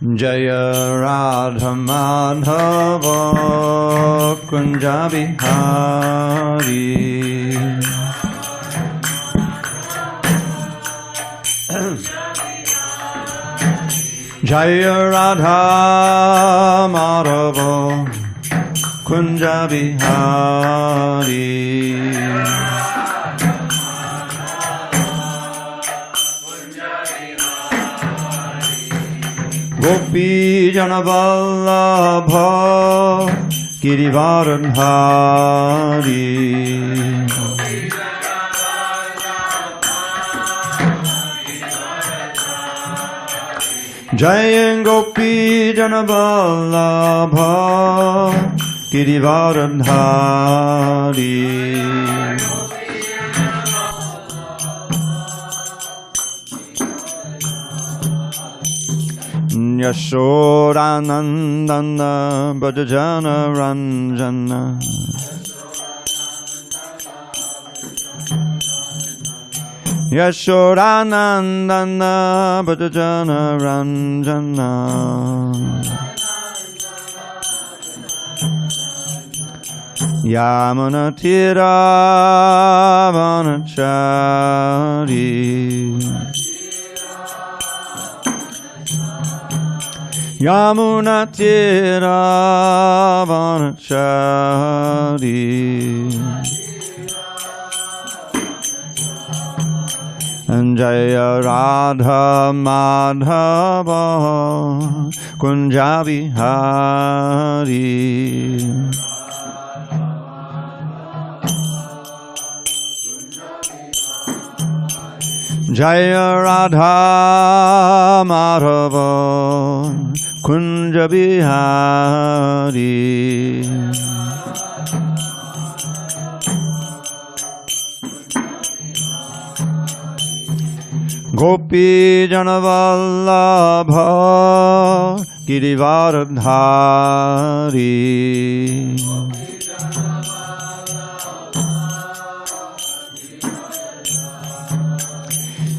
Jaya Radha Madhava Kunja Bihari. Jaya Radha Madhava Kunja Bihari. Gopi Janavallabha Girivaradhari. Jaya Gopi Janavallabha Girivaradhari. Yashodanandana Bhajana Ranjana. Yashodanandana Bhajana Ranjana. Yamuna Tira Vanachari. Yamuna Tira Vanachari. Jaya Radha Madhava Kunja Bihari. Jaya Radha Madhava Kunja Bihari. Gopi Janavallabha Girivaradhari.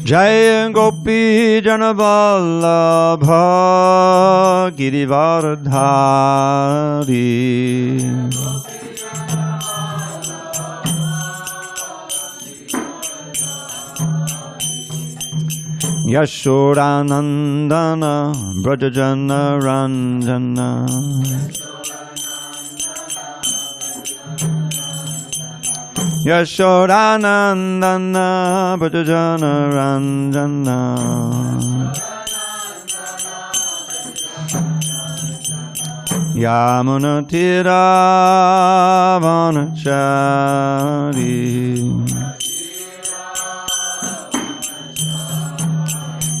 Jaya Gopi Janavallabha Girivaradhari. Yashodanandana Brajajana Ranjana. Yashodanandana Brajajana Ranjana. Yamuna Tira Vanachari.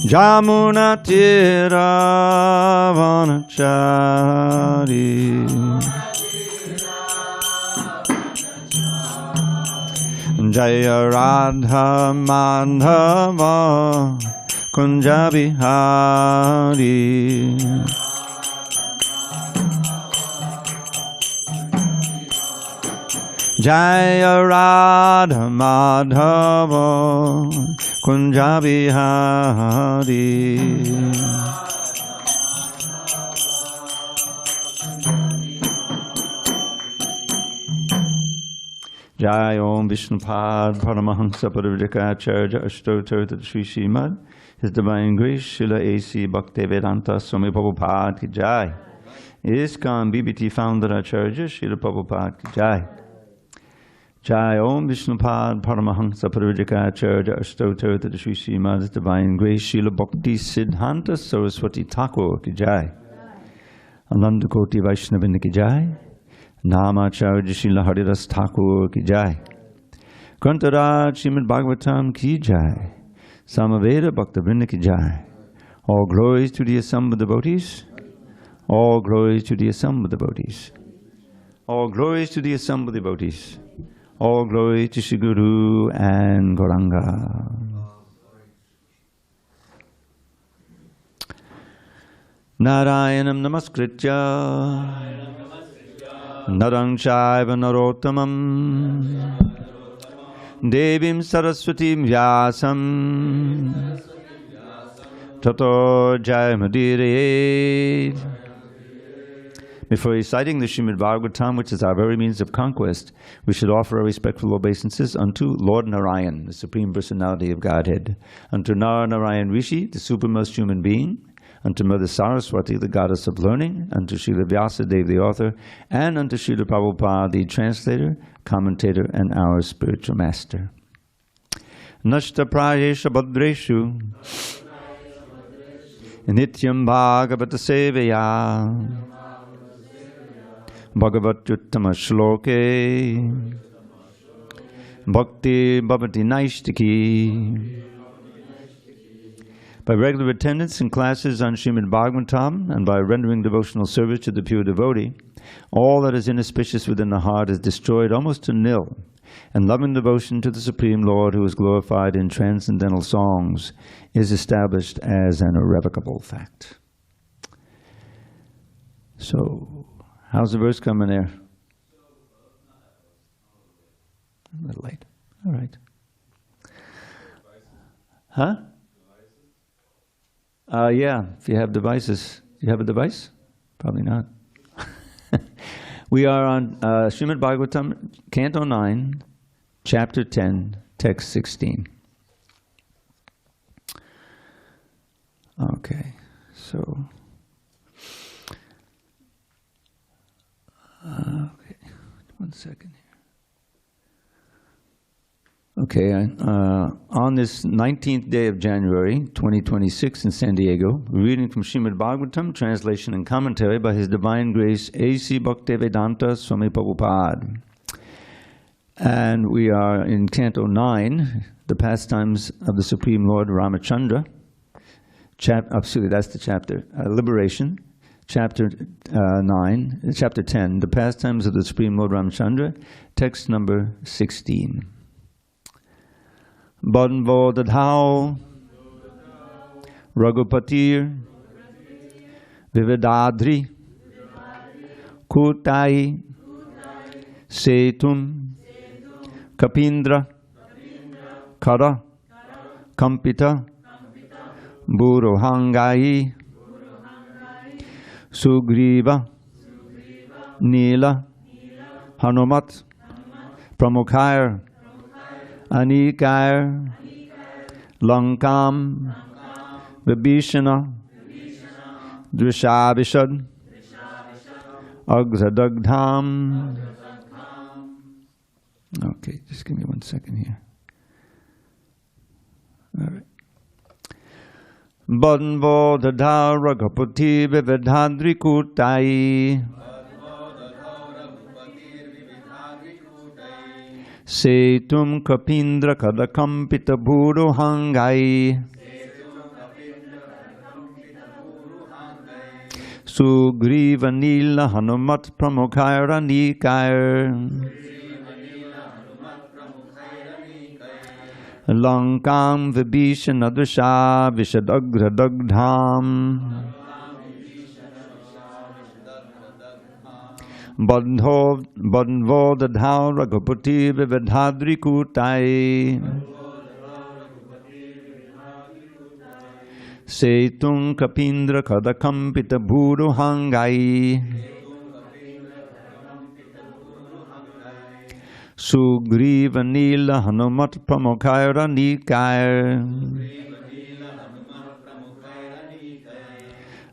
Jamuna Tira Vanachari. Jaya Radha Madhava Kunja Bihari. Jaya Radha Madhava Kunja Bihari. Jai Om Vishnupad Paramahansa Parivrikacharya Ashtotar Sri Srimad His Divine Grace Srila A.C. Bhaktivedanta Swami Prabhupada Ki Jai. ISKCON BBT Founder Acharya Srila Prabhupada Ki Jai. Jai Om Vishnupad Paramahansa Parivrikacharya Ashtotar Sri Srimad His Divine Grace Srila Bhakti Siddhanta Saraswati Thakur Ki Jai. Ananda Koti Vaishnavinda Ki Jai. Namacharya Srila Haridas Thakur Ki Jai. Grantharaj Srimad Bhagavatam Ki Jai. Samaveda Bhaktivinoda Ki Jai. All glories to the assembled devotees. All glories to the assembled devotees. All glories to the assembled devotees. All glory to Shri Guru and Gauranga. Narayanam Namaskritya Narang Chaiva Narottamam Devim Saraswatim Vyasam Tato Jai Madire. Before reciting the Srimad Bhagavatam, which is our very means of conquest, we should offer our respectful obeisances unto Lord Narayan, the Supreme Personality of Godhead, unto Narayan Rishi, the supremest human being, unto Mother Saraswati, the goddess of learning, unto Srila Vyasadeva, the author, and unto Srila Prabhupada, the translator, commentator, and our spiritual master. Nashta prayesha badreshu nityam bhagavata sevaya bhagavatyuttama shloke bhakti bhavati naishtiki. By regular attendance in classes on Srimad Bhagavatam and by rendering devotional service to the pure devotee, all that is inauspicious within the heart is destroyed almost to nil, and loving devotion to the Supreme Lord, who is glorified in transcendental songs, is established as an irrevocable fact. So, how's the verse coming there? A little late. All right. Huh? Yeah, if you have devices. Do you have a device? Probably not. We are on Srimad Bhagavatam, Canto 9, Chapter 10, Text 16. Okay, so... okay, 1 second here. Okay, on this 19th day of January, 2026 in San Diego, reading from Srimad Bhagavatam, translation and commentary by His Divine Grace A.C. Bhaktivedanta Swami Prabhupada. And we are in Canto 9, the pastimes of the Supreme Lord Rāmacandra. That's the chapter, Liberation. Chapter 9, Chapter 10, the pastimes of the Supreme Lord Rāmacandra, text number 16. Banvo dadhao Raghupatir Vividadri Kutai Setum Kapindra Kara Kampita Burohangai Sugriva Nila Hanumat Pramukhair Anikair Lankam Vibhishana Drishabhishad Agzadagdham. Okay, just give me 1 second here. All right. Banvo Dadha Raghupati Vividhadri Kutai Setum Kapindra Kadakampita Buru Hangai Sugriva Nila Hanumat Pramukhaira Nikair Lankam Vibhishana Drisha Vishadagradagdham Bandho Dadhao Raghupati Vividhadri Kutai Setung Kapindra Kadakampita Buru Hangai Sugriva Nila Hanumat Pramukhaira Nikair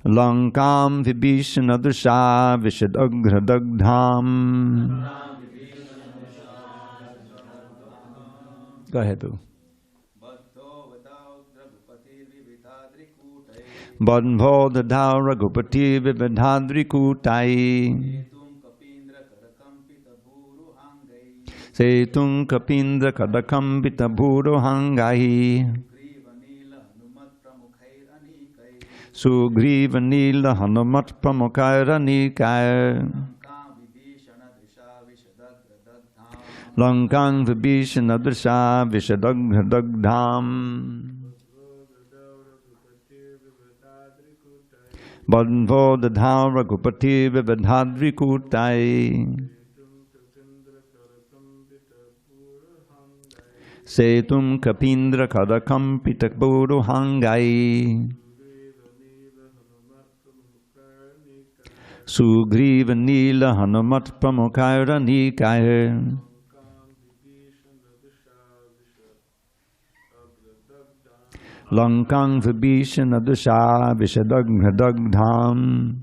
Lankam Vibhishana Drisha Vishadagradagdham. Go ahead, Boo. Bandho Dadhao Raghupati Vividhadri Kutai Setung Kapindra Kadakampita Buru Hangai Sugriva Nila Hanumat Pramukhaira Nikair Lankam Vibhishana Drisha Vishadagdham. Bandho Dadhao Raghupati Vividhadri Kutai Setum Kapindra Kadakampita Buru Hangai Sugriva Nila Hanumat Pramukaira Nikaya. Lankang Vibhishana Dusha Vishadagna Dagdham.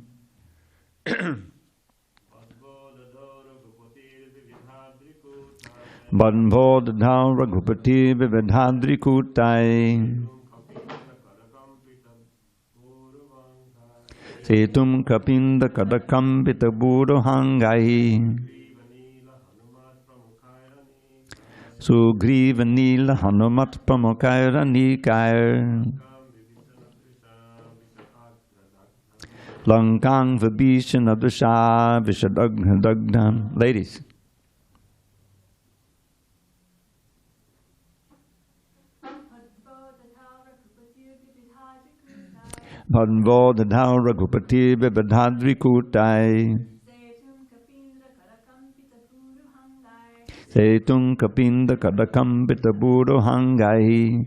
Banvodhau Raghupati Vividhadri Kutai. Setum Kapinda Kadakambita Buruhangai. Sugriva Nila Hanumat Pramukaira Nikaya. Lankang Vibhishana Dusha Vishadagna Dagdham. Ladies. Bhanvodhau Raghupati Vividhadri Kutai. Setung Kapinda Kadakambita Buruhangai.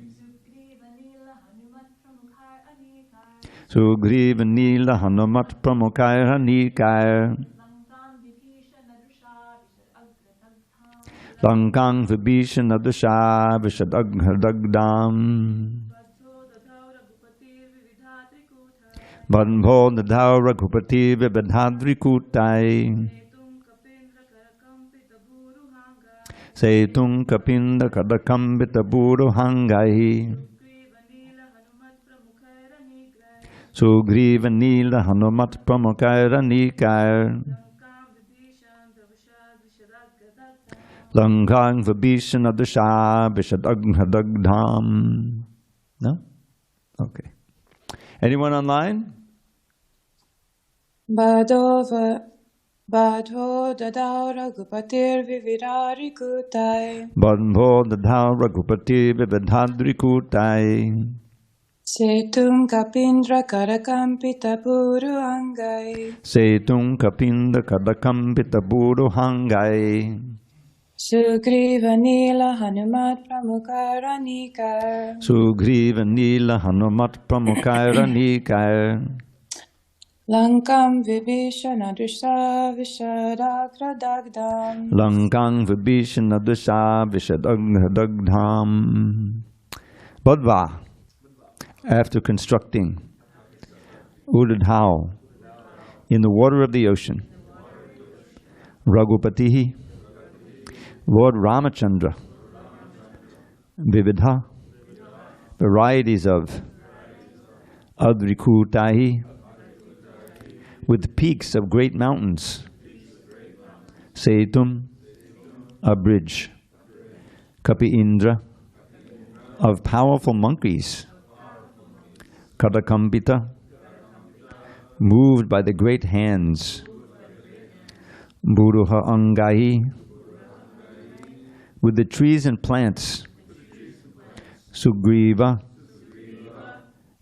Sugriva Nila Hanumat Pramukaira Nikaya. Lankang Vibhishana Dusha Vishadagna Dagdam. Banvodhau Raghupati Vividhadri Kutai. Setung Kapinda Kadakambita Buruhangai. Sugriva Nila Hanumat Pramukaira Nikaya. Lankang Vibhishana Dusha Vishadagna Dagdham. No? Okay. Anyone online? Badho dadau Raghupatir Vividhadri Kutai. Banvodhau Raghupati Vividhadri Kutai. Setum Kapindra Karakampita Buruhangai. Setung Kapinda Kadakambita Buruhangai. Sugriva Nila Hanumat Pramukaira Nikaya. Sugriva Nila Hanumat Pramukaira Nikaya. Lankam Vibhishana Dusha Vishadagra Dagdam. Lankang Vibhishana Dusha Vishadagna Dagdham. Badva, after constructing Udadhau in the water of the ocean, Raghupatihi, Lord Rāmacandra, Vividha, varieties of Adrikutai, with peaks of great mountains, Setum, a bridge, Kapi Indra, of powerful monkeys, Kadakambita, moved by the great hands, Buruha Angai, with the trees and plants, Sugriva,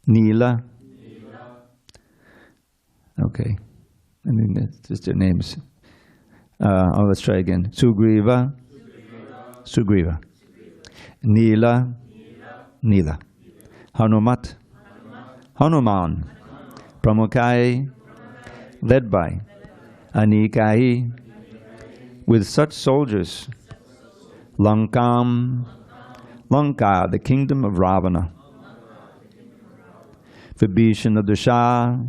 Nila. Okay, I mean that's just their names. Let's try again. Sugriva, Sugriva, Nila, Nila, Hanumat, Hanuman, Pramukai, led by Anikai, with such soldiers. Lankam, Lanka, the kingdom of Ravana. Vibhishana Dusha,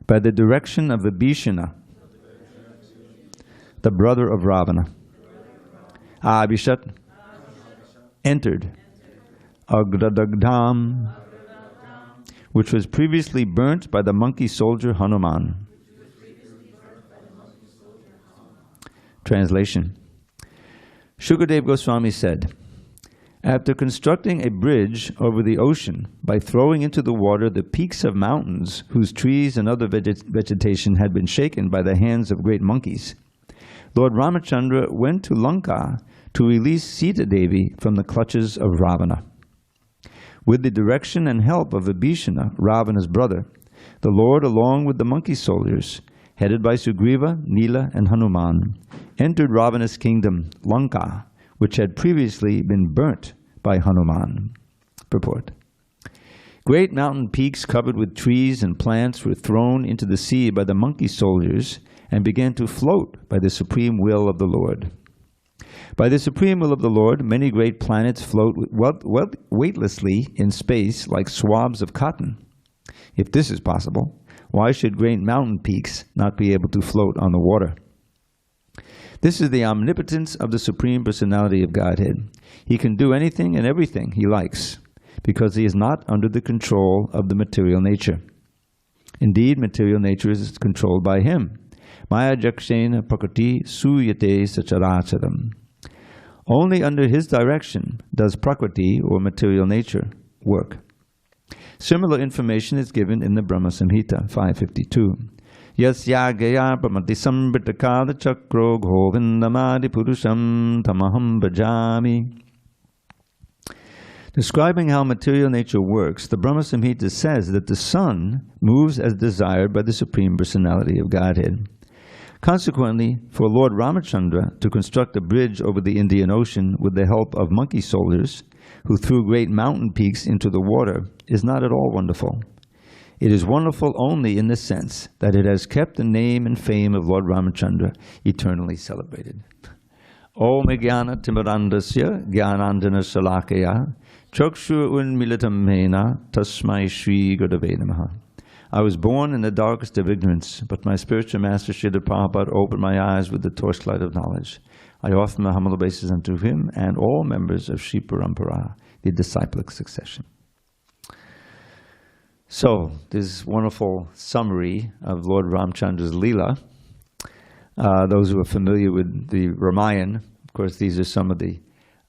by the direction of Vibhishana, the brother of Ravana. Abhishat entered Agradagdham, which was previously burnt by the monkey soldier Hanuman. Translation. Shukadeva Goswami said, after constructing a bridge over the ocean by throwing into the water the peaks of mountains whose trees and other vegetation had been shaken by the hands of great monkeys, Lord Rāmacandra went to Lanka to release Sita Devi from the clutches of Ravana. With the direction and help of Vibhishana, Ravana's brother, the Lord, along with the monkey soldiers, headed by Sugriva, Nila, and Hanuman, entered Ravana's kingdom, Lanka, which had previously been burnt by Hanuman. Purport. Great mountain peaks covered with trees and plants were thrown into the sea by the monkey soldiers and began to float by the supreme will of the Lord. By the supreme will of the Lord, many great planets float weightlessly in space like swabs of cotton. If this is possible, why should great mountain peaks not be able to float on the water? This is the omnipotence of the Supreme Personality of Godhead. He can do anything and everything he likes, because he is not under the control of the material nature. Indeed, material nature is controlled by him. Maya jakshena prakriti suyate sacharacharam. Only under his direction does prakriti, or material nature, work. Similar information is given in the Brahma Samhita 552. Yasya gaya pramati sambritakada chakro govindamadi purusham tamaham bhajami. Describing how material nature works, the Brahma Samhita says that the sun moves as desired by the Supreme Personality of Godhead. Consequently, for Lord Rāmacandra to construct a bridge over the Indian Ocean with the help of monkey soldiers who threw great mountain peaks into the water is not at all wonderful. It is wonderful only in the sense that it has kept the name and fame of Lord Rāmacandra eternally celebrated. Om jnana timirandasya jnanandjana salakaya chakshu unmilitam mena tasmai Shri Gurave namaha. I was born in the darkest of ignorance, but my spiritual master Srila Prabhupada opened my eyes with the torchlight of knowledge. I offer my humble obeisances unto him and all members of Shri Parampara, the disciplic succession. So, this wonderful summary of Lord Rāmachandra's Leela. Those who are familiar with the Ramayana, of course, these are some of the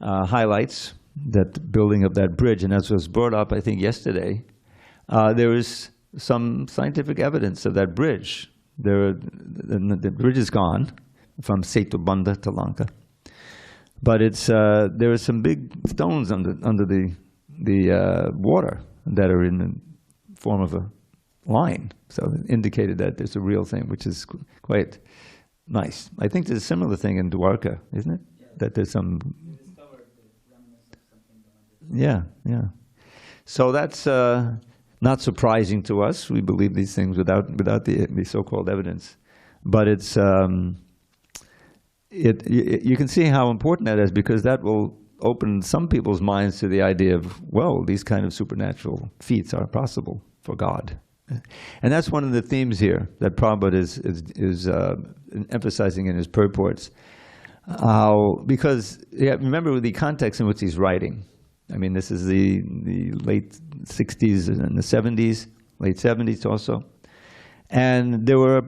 highlights, that building of that bridge. And as was brought up, I think, yesterday, there is some scientific evidence of that bridge. The bridge is gone from Setubandha to Lanka, but it's there are some big stones under the water that are in the form of a line, so it indicated that there's a real thing, which is quite nice. I think there's a similar thing in Dwarka, isn't it? Yeah. That there's some. They discovered the remnants of something behind it. Yeah. So that's not surprising to us. We believe these things without the so-called evidence, but it's you can see how important that is, because that will open some people's minds to the idea of, well, these kind of supernatural feats are possible for God. And that's one of the themes here that Prabhupada is emphasizing in his purports. Because remember the context in which he's writing. I mean, this is the late 60s and the 70s, late 70s also. And there were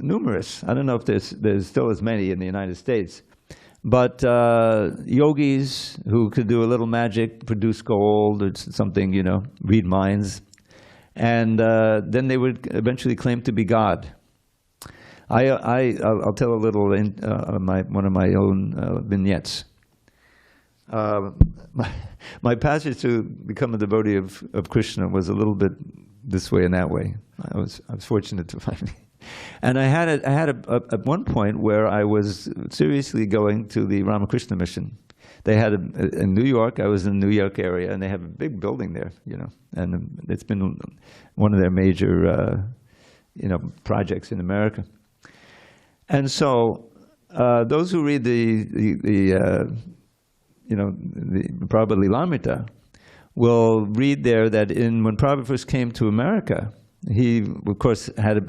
numerous, I don't know if there's still as many in the United States, but yogis who could do a little magic, produce gold or something, read minds. And then they would eventually claim to be God. I'll tell a little in one of my own vignettes. My passage to become a devotee of Krishna was a little bit this way and that way. I was fortunate to find it. And I had at one point where I was seriously going to the Ramakrishna mission. They had in New York. I was in the New York area, and they have a big building there, and it's been one of their major, projects in America. And so those who read the Prabhupada Lilamrita will read there that when Prabhupada first came to America, he, of course, had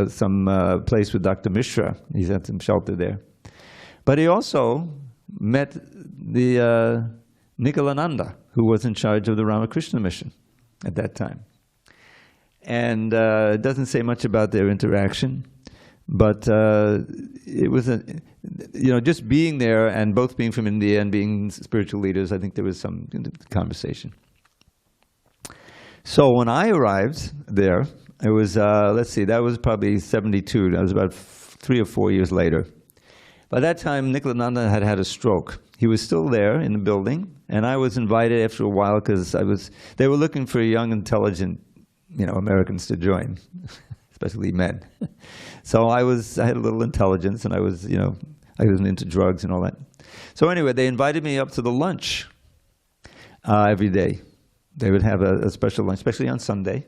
some place with Dr. Mishra. He had some shelter there. But he also met the Nikalananda, who was in charge of the Ramakrishna mission at that time. And it doesn't say much about their interaction, but it was just being there and both being from India and being spiritual leaders, I think there was some conversation. So when I arrived there, it was, that was probably 72. That was about 3 or 4 years later. By that time, Nikalananda had had a stroke. He was still there in the building, and I was invited after a while because they were looking for young, intelligent, Americans to join, especially men. So I had a little intelligence, and I wasn't into drugs and all that. So anyway, they invited me up to the lunch every day. They would have a special lunch, especially on Sunday.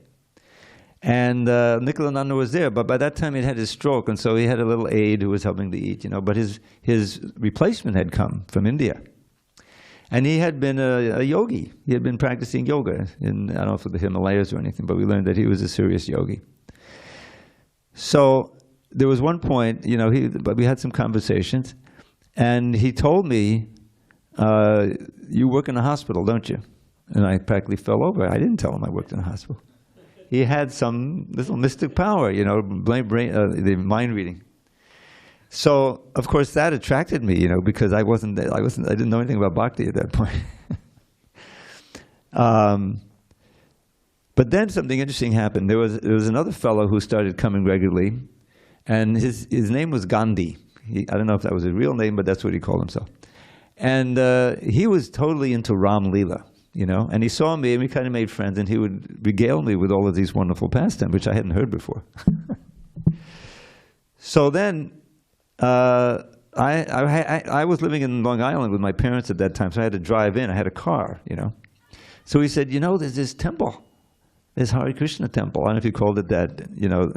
And Nikhilananda was there, but by that time he'd had his stroke, and so he had a little aide who was helping to eat, but his replacement had come from India. And he had been a yogi. He had been practicing yoga in, I don't know if it was the Himalayas or anything, but we learned that he was a serious yogi. So there was one point, but we had some conversations, and he told me, you work in a hospital, don't you? And I practically fell over. I didn't tell him I worked in a hospital. He had some little mystic power, the mind reading. So, of course, that attracted me, because I didn't know anything about Bhakti at that point. But then something interesting happened. There was another fellow who started coming regularly, and his name was Gandhi. I don't know if that was his real name, but that's what he called himself. And he was totally into Ram Leela, and he saw me, and we kind of made friends, and he would regale me with all of these wonderful pastimes, which I hadn't heard before. So then, I was living in Long Island with my parents at that time, so I had to drive in. I had a car, So he said, there's this temple, this Hare Krishna temple. I don't know if you called it that,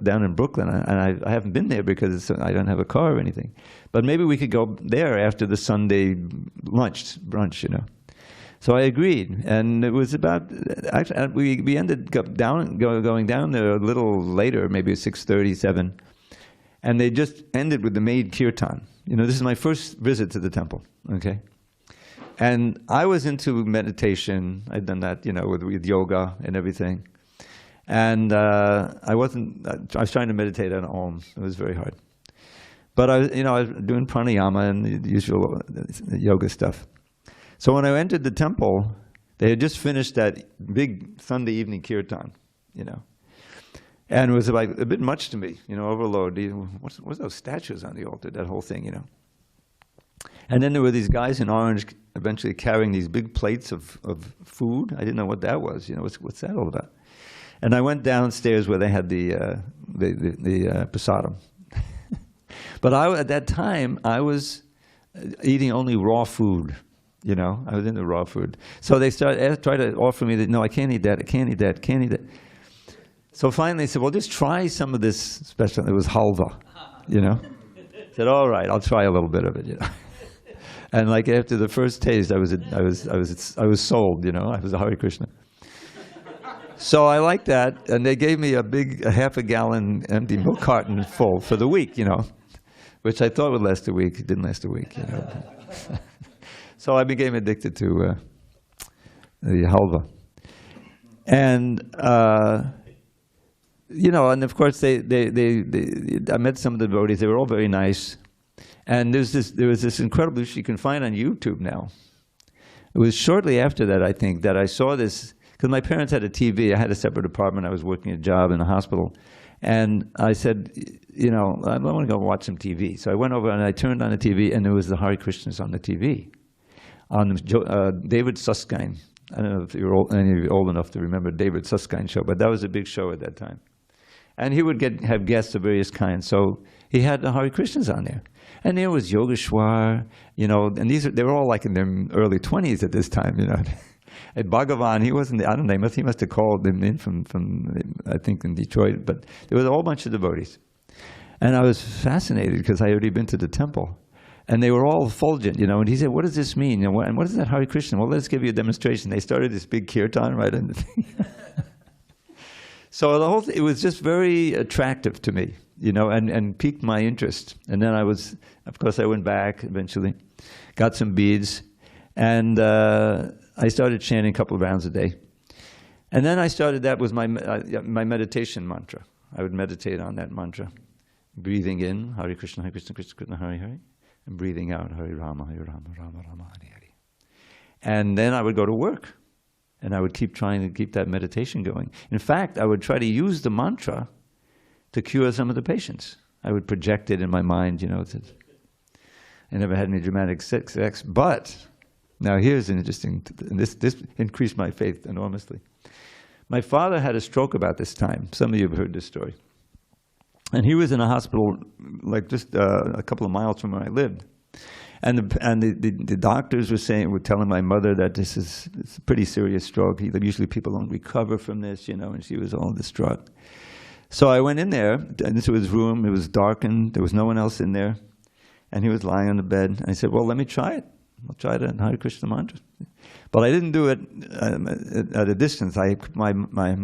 down in Brooklyn. And I haven't been there because I don't have a car or anything. But maybe we could go there after the Sunday brunch. So I agreed, and it was about, actually, we ended up going down there a little later, maybe 6:37, and they just ended with the maid kirtan. This is my first visit to the temple, okay? And I was into meditation. I'd done that, with yoga and everything. And I was trying to meditate on Om. It was very hard. But I was doing pranayama and the usual yoga stuff. So when I entered the temple, they had just finished that big Sunday evening kirtan, And it was like a bit much to me, overload. What's those statues on the altar, that whole thing, And then there were these guys in orange eventually carrying these big plates of food. I didn't know what that was, what's that all about? And I went downstairs where they had the prasadam. But at that time, I was eating only raw food. I was into raw food. So they tried to offer me that, no, I can't eat that, I can't eat that, can't eat that. So finally they said, well, just try some of this special. It was halva, I said, all right, I'll try a little bit of it, And like after the first taste, I was sold, I was a Hare Krishna. So I liked that, and they gave me a half a gallon empty milk carton full for the week, which I thought would last a week. It didn't last a week, So I became addicted to the halva. And, and of course I met some of the devotees. They were all very nice. And there was this incredible, which you can find on YouTube now. It was shortly after that, I think, that I saw this, because my parents had a TV. I had a separate apartment. I was working a job in a hospital. And I said, I want to go watch some TV. So I went over and I turned on the TV, and there was the Hare Krishnas on the TV. On David Susskind. I don't know if any of you are old enough to remember David Susskind show, but that was a big show at that time. And he would have guests of various kinds. So he had the Hare Krishnas on there. And there was Yogeshwar, and they were all like in their early 20s at this time, At Bhagavan, he wasn't, I don't know, he must have called them in from I think, in Detroit, but there was a whole bunch of devotees. And I was fascinated because I had already been to the temple. And they were all effulgent, and he said, what does this mean? And what is that Hare Krishna? Well, let's give you a demonstration. They started this big kirtan right in the thing. So the whole thing, it was just very attractive to me, and piqued my interest. And then of course I went back eventually, got some beads, and I started chanting a couple of rounds a day. And then that was my meditation mantra. I would meditate on that mantra. Breathing in, Hare Krishna, Krishna Krishna, Hare Hare. And breathing out, Hare Rama, Rama, Rama, Hare Hare. And then I would go to work, and I would trying to keep that meditation going. In fact, I would try to use the mantra to cure some of the patients. I would project it in my mind, I never had any dramatic sex, but now here's an interesting, this increased my faith enormously. My father had a stroke about this time. Some of you have heard this story. And he was in a hospital like just a couple of miles from where I lived. the doctors were telling my mother that it's a pretty serious stroke. Usually people don't recover from this, and she was all distraught. So I went in there into his room. It was darkened. There was no one else in there. And he was lying on the bed. And I said, well, let me try it. I'll try it in Hare Krishna mantra. But I didn't do it at a distance. I put my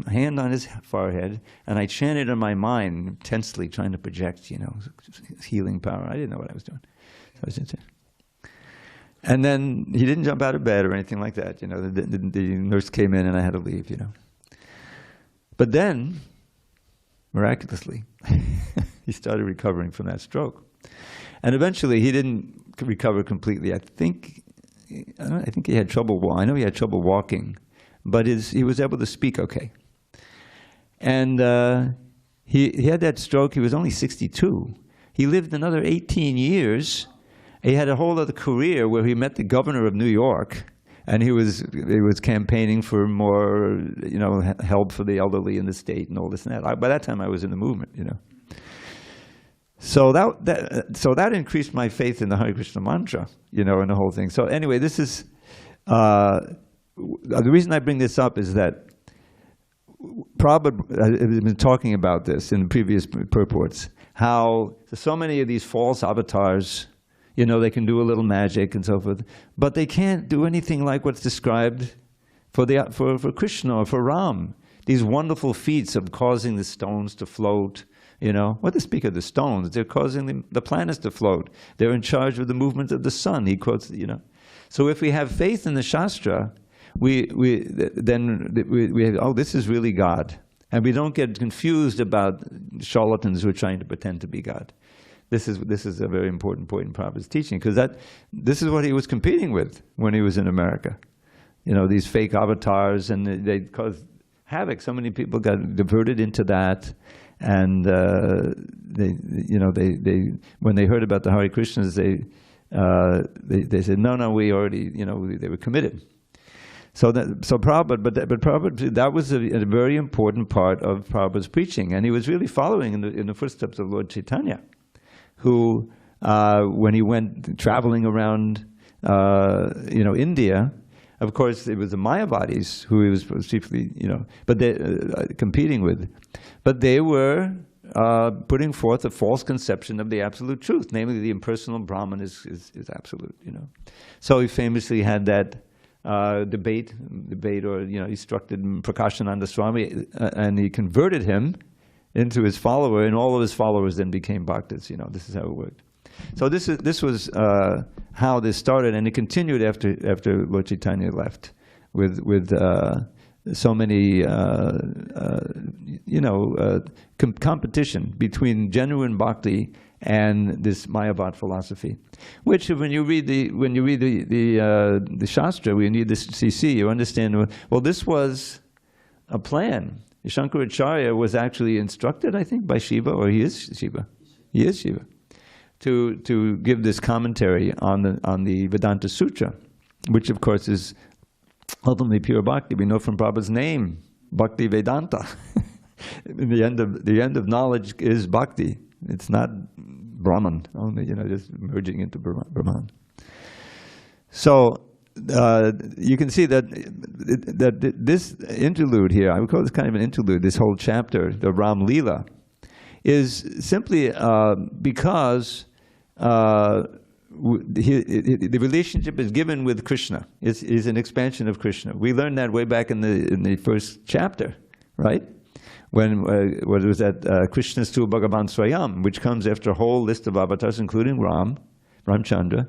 hand on his forehead, and I chanted in my mind, intensely trying to project, healing power. I didn't know what I was doing. So I was just, and then he didn't jump out of bed or anything like that. The nurse came in, and I had to leave. But then, miraculously, he started recovering from that stroke. And eventually, he didn't recover completely. I think he had trouble. I know he had trouble walking, but he was able to speak okay. And he had that stroke. He was only 62. He lived another 18 years. He had a whole other career where he met the governor of New York, and he was campaigning for more, help for the elderly in the state and all this and that. By that time, I was in the movement, So that increased my faith in the Hare Krishna mantra, and the whole thing. So anyway, this is the reason I bring this up is that Prabhupada has been talking about this in previous purports, how so many of these false avatars, they can do a little magic and so forth, but they can't do anything like what's described for Krishna or for Ram. These wonderful feats of causing the stones to float. What to speak of the stones? They're causing the planets to float. They're in charge of the movement of the sun. He quotes, So if we have faith in the Shastra, we have, this is really God. And we don't get confused about charlatans who are trying to pretend to be God. This is a very important point in Prabhupada's teaching, because this is what he was competing with when he was in America. These fake avatars, and they caused havoc. So many people got diverted into that. And when they heard about the Hare Krishnas, they said, no, we already, they were committed. So Prabhupada, that was a very important part of Prabhupada's preaching, and he was really following in the footsteps of Lord Chaitanya, who, when he went traveling around, India. Of course, it was the Mayavadis who he was chiefly, but they competing with. But they were putting forth a false conception of the absolute truth, namely the impersonal Brahman is absolute, So he famously had that debate, or, he instructed Prakashananda Swami, and he converted him into his follower, and all of his followers then became bhaktas. This is how it worked. So this was how this started, and it continued after Lord Chaitanya left, with so many competition between genuine bhakti and this Mayavad philosophy, which when you read the Shastra, when you read the CC, you understand. Well, this was a plan. Shankaracharya was actually instructed, I think, by Shiva, or he is Shiva. He is Shiva. To give this commentary on the Vedanta Sutra, which of course is ultimately pure bhakti. We know from Prabhupada's name, Bhakti Vedanta. The end of knowledge is bhakti. It's not Brahman only, just merging into Brahman. So you can see that this interlude here, I would call this kind of an interlude, this whole chapter, the Ram Leela, is simply because the relationship is given with Krishna. Is an expansion of Krishna. We learned that way back in the first chapter, right? When it was at Krishna's Tu Bhagavan Swayam, which comes after a whole list of avatars, including Rāmacandra,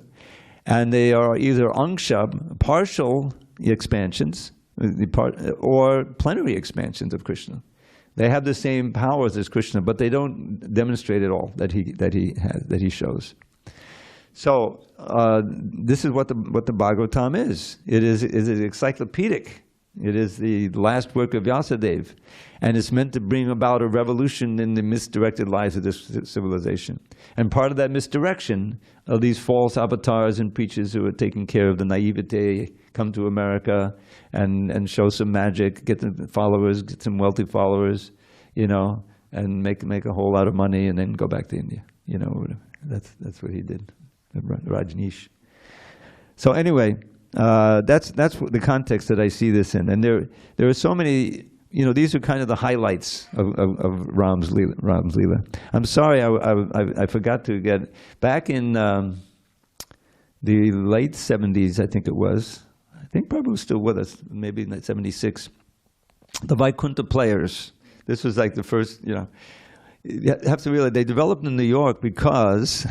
and they are either angsha, partial expansions, or plenary expansions of Krishna. They have the same powers as Krishna, but they don't demonstrate at all that he shows. So this is what the Bhagavatam is. It is encyclopedic. It is the last work of Vyasadeva, and it's meant to bring about a revolution in the misdirected lives of this civilization. And part of that misdirection of these false avatars and preachers who are taking care of the naivete, come to America and show some magic, get some followers, get some wealthy followers, and make a whole lot of money, and then go back to India. That's what he did, Rajneesh. So anyway, that's the context that I see this in. And there are so many, these are kind of the highlights of Ram's Leela. I'm sorry, I forgot to get, back in the late 70s, I think it was, I think Prabhu was still with us, maybe in 76, the Vaikuntha Players. This was like the first, you have to realize they developed in New York because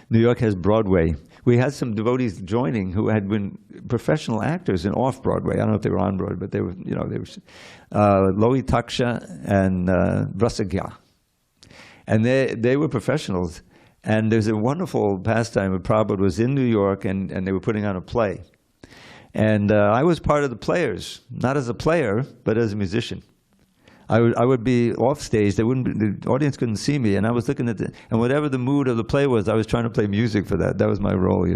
New York has Broadway. We had some devotees joining who had been professional actors in off-Broadway. I don't know if they were on Broadway, but they were, Lohi Taksha and Rasagya. And they were professionals. And there's a wonderful pastime where Prabhupada was in New York and they were putting on a play. And I was part of the players, not as a player, but as a musician. I would be off stage. The audience couldn't see me, and I was looking at and whatever the mood of the play was, I was trying to play music for that. That was my role,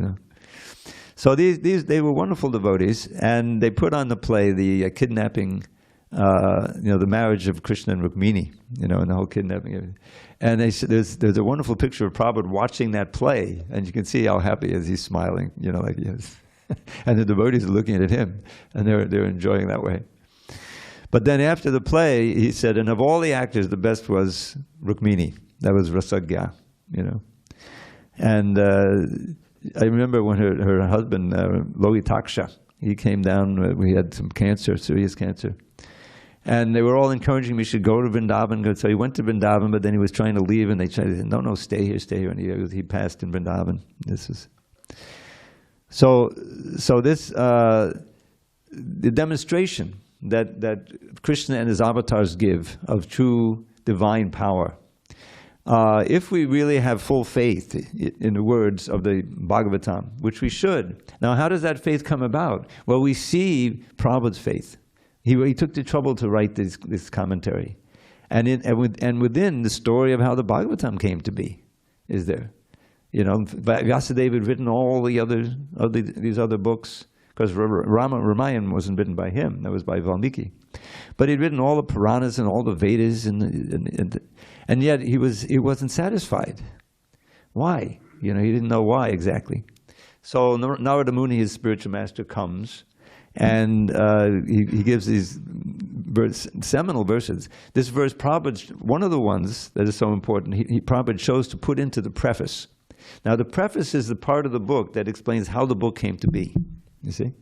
So they were wonderful devotees, and they put on the play the kidnapping, the marriage of Krishna and Rukmini, and the whole kidnapping. And they said there's a wonderful picture of Prabhupada watching that play, and you can see how happy he is. He's smiling, like he is. And the devotees are looking at him, and they're enjoying that way. But then after the play, he said, and of all the actors, the best was Rukmini. That was Rasagya, And I remember when her husband, Lohi Taksha, he came down, we had some cancer, serious cancer. And they were all encouraging me, should go to Vrindavan. So he went to Vrindavan, but then he was trying to leave, and they tried to say, no, stay here. And he passed in Vrindavan. So this, the demonstration that Krishna and his avatars give of true divine power. If we really have full faith in the words of the Bhagavatam, which we should. Now, how does that faith come about? Well, we see Prabhupada's faith. He took the trouble to write this commentary. And within the story of how the Bhagavatam came to be is there. Vyasadeva had written all these other books, because Ramayana wasn't written by him, that was by Valmiki. But he'd written all the Puranas and all the Vedas, and yet he wasn't satisfied. Why? He didn't know why exactly. So Narada Muni, his spiritual master, comes, and he gives these seminal verses. This verse, Prabhupada, one of the ones that is so important, Prabhupada chose to put into the preface. Now, the preface is the part of the book that explains how the book came to be. You see?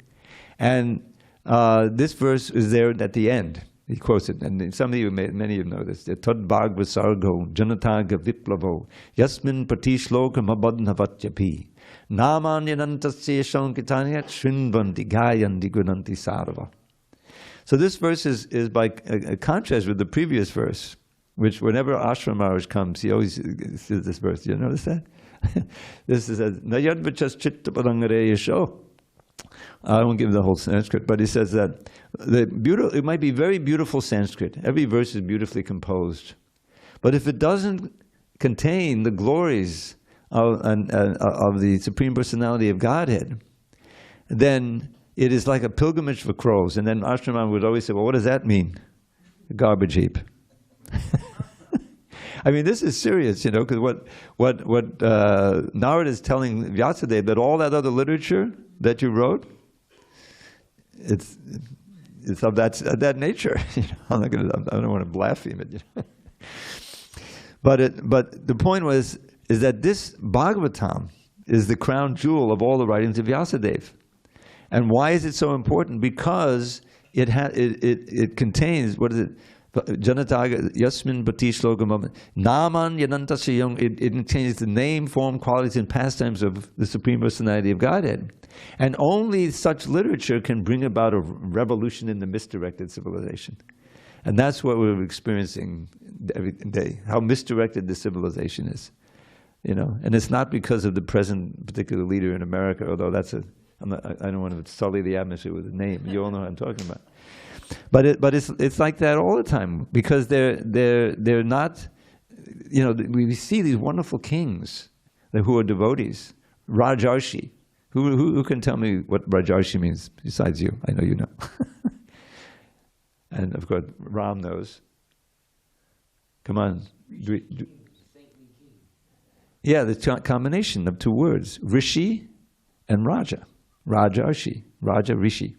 And this verse is there at the end. He quotes it, and many of you know this. Tad bhagva sargo janataga viplavo yasmin patishloka mabadnavatyapi namanyanantasya shankitanyat shrinvanti gayanti gunanti sarva. So this verse is by a contrast with the previous verse, which whenever Ashram Maharaj comes, he always says this verse. Do you notice that? This is Nayadvachas chitta padangare yasho. I won't give the whole Sanskrit, but he says that it might be very beautiful Sanskrit. Every verse is beautifully composed. But if it doesn't contain the glories of the Supreme Personality of Godhead, then it is like a pilgrimage for crows. And then Ashraman would always say, well, what does that mean? A garbage heap. I mean, this is serious, because what Narada is telling Vyasadeva, that all that other literature that you wrote, it's of that nature. I don't want to blaspheme it. But the point is that this Bhagavatam is the crown jewel of all the writings of Vyasadeva. And why is it so important? Because it contains, what is it? Janataga Yasmin Bhati Shlokam Naman Yanantasya. It contains the name, form, qualities, and pastimes of the Supreme Personality of Godhead. And only such literature can bring about a revolution in the misdirected civilization. And that's what we're experiencing every day, how misdirected the civilization is. And it's not because of the present particular leader in America, although I don't want to sully the atmosphere with a name. You all know what I'm talking about. But it's like that all the time, because they're not, we see these wonderful kings who are devotees. Rajarshi. Who can tell me what Rajarshi means besides you? I know you know. And of course, Ram knows. Come on. Yeah, the combination of two words, Rishi and Raja. Raja Rishi.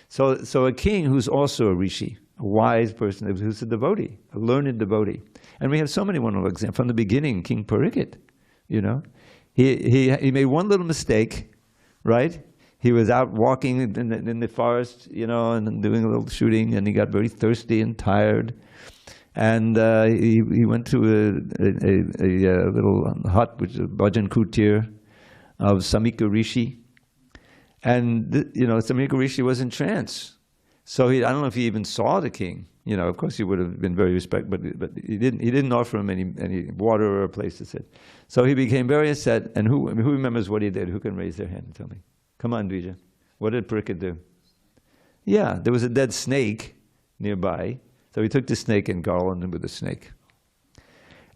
So a king who's also a Rishi, a wise person, who's a devotee, a learned devotee. And we have so many wonderful examples. From the beginning, King Parikshit, he made one little mistake, right? He was out walking in the forest, and doing a little shooting, and he got very thirsty and tired. And he went to a little hut, which is a bhajan kutir of Samika Rishi. And, Samika Rishi was in trance. So I don't know if he even saw the king. Of course he would have been very respectful, but he didn't offer him any water or a place to sit. So he became very upset. And who remembers what he did? Who can raise their hand and tell me? Come on, Dvija. What did Parikshit do? Yeah, there was a dead snake nearby. So he took the snake and garlanded him with the snake.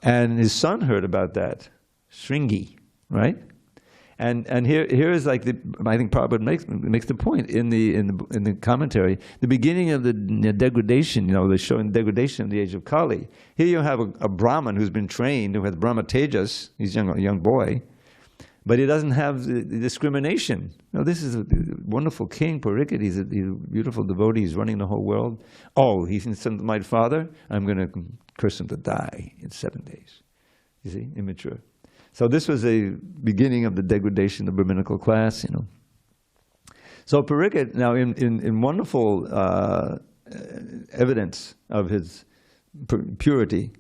And his son heard about that, Shringi, right? And here is like I think Prabhupada makes the point in the commentary. The beginning of the degradation, they're showing degradation in the age of Kali. Here you have a Brahmin who's been trained, who has Brahma Tejas. He's a young boy, but he doesn't have the discrimination. This is a wonderful king, Parikshit. He's a beautiful devotee. He's running the whole world. Oh, he's my father. I'm going to curse him to die in 7 days. You see, immature. So this was a beginning of the degradation of the Brahminical class, So Parikshit, now in wonderful evidence of his purity,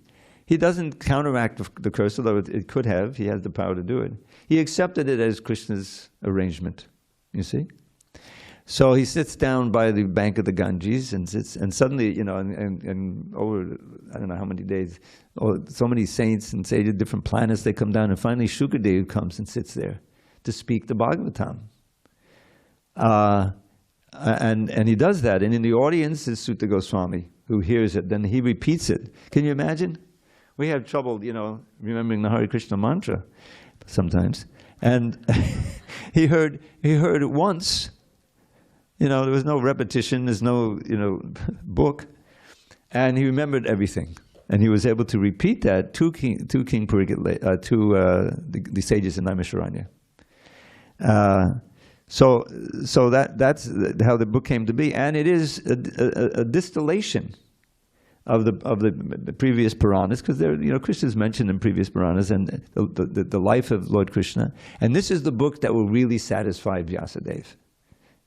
he doesn't counteract the curse, although it could have. He has the power to do it. He accepted it as Krishna's arrangement, you see. So he sits down by the bank of the Ganges and suddenly, and over, I don't know how many days, so many saints and sages, different planets, they come down, and finally Shukadev comes and sits there to speak the Bhagavatam. And he does that, and in the audience is Sutta Goswami, who hears it, then he repeats it. Can you imagine? We have trouble, remembering the Hare Krishna mantra sometimes. And he heard it once. There was no repetition, there's no, book. And he remembered everything. And he was able to repeat that to King Parikshit, to the sages in Naimisharanya. So that's how the book came to be. And it is a distillation of the previous Puranas, because Krishna is mentioned in previous Puranas, and the life of Lord Krishna. And this is the book that will really satisfy Vyasadeva.